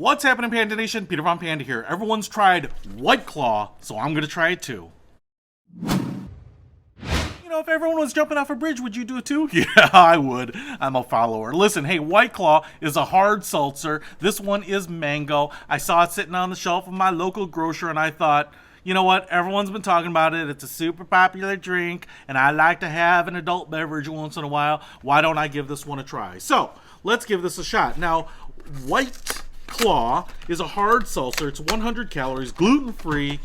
What's happening, Panda Nation? Peter Von Panda here. Everyone's tried White Claw, so I'm gonna try it too. You know, if everyone was jumping off a bridge, would you do it too? Yeah, I would. I'm a follower. Listen, hey, White Claw is a hard seltzer. This one is mango. I saw it sitting on the shelf of my local grocer, and I thought, you know what? Everyone's been talking about it. It's a super popular drink, and I like to have an adult beverage once in a while. Why don't I give this one a try? So, let's give this a shot. Now, White Claw is a hard seltzer. It's 100 calories, gluten-free,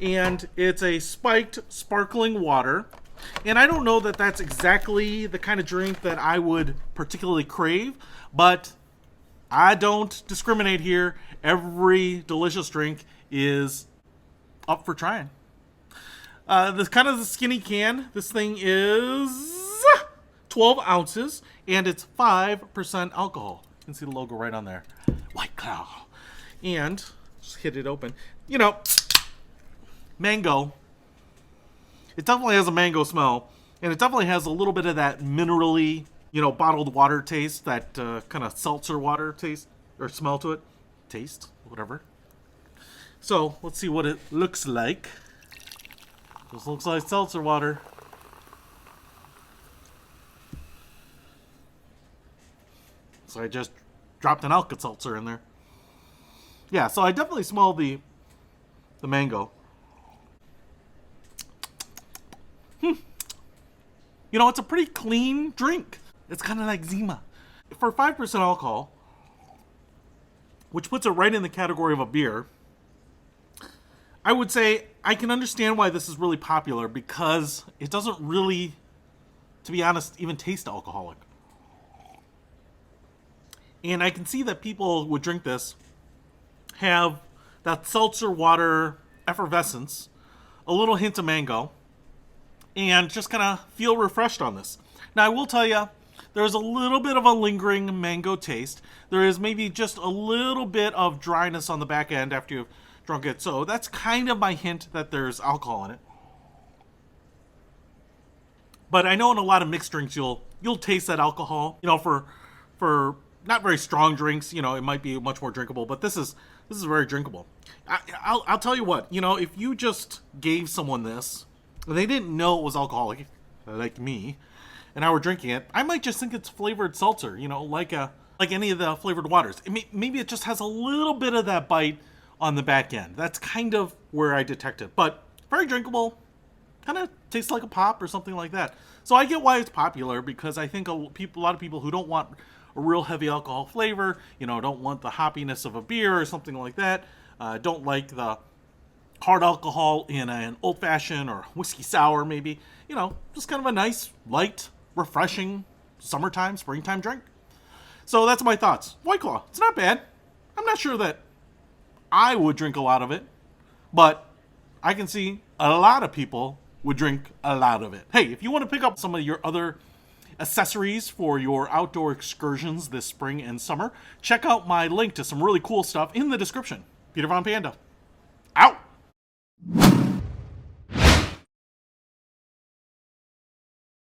and it's a spiked sparkling water. And I don't know that that's exactly the kind of drink that I would particularly crave, but I don't discriminate here. Every delicious drink is up for trying. This kind of the skinny can. This thing is 12 ounces, and it's 5% alcohol. You can see the logo right on there. White Claw. And just hit it open. You know, mango. It definitely has a mango smell, and it definitely has a little bit of that minerally, you know, bottled water taste, that kind of seltzer water taste or smell to it. Taste, whatever. So let's see what it looks like. This looks like seltzer water. So I just dropped an Alka-Seltzer in there. Yeah, so I definitely smell the mango. You know, it's a pretty clean drink. It's kind of like Zima. For 5% alcohol, which puts it right in the category of a beer, I would say I can understand why this is really popular, because it doesn't really, to be honest, even taste alcoholic. And I can see that people would drink this, have that seltzer water effervescence, a little hint of mango, and just kind of feel refreshed on this. Now, I will tell you, there's a little bit of a lingering mango taste. There is maybe just a little bit of dryness on the back end after you've drunk it. So that's kind of my hint that there's alcohol in it. But I know in a lot of mixed drinks, you'll taste that alcohol. You know, for not very strong drinks, you know, it might be much more drinkable, but this is very drinkable. I'll tell you what, you know, if you just gave someone this and they didn't know it was alcoholic, like me, and I were drinking it, I might just think it's flavored seltzer, you know, like any of the flavored waters. Maybe it just has a little bit of that bite on the back end. That's kind of where I detect it, but very drinkable. Kind of tastes like a pop or something like that. So I get why it's popular, because I think a lot of people who don't want a real heavy alcohol flavor, you know, don't want the hoppiness of a beer or something like that, don't like the hard alcohol in an old-fashioned or whiskey sour maybe, you know, just kind of a nice, light, refreshing summertime, springtime drink. So that's my thoughts. White Claw, it's not bad. I'm not sure that I would drink a lot of it, but I can see a lot of people would drink a lot of it. Hey, if you want to pick up some of your other accessories for your outdoor excursions this spring and summer, check out my link to some really cool stuff in the description. Peter Von Panda.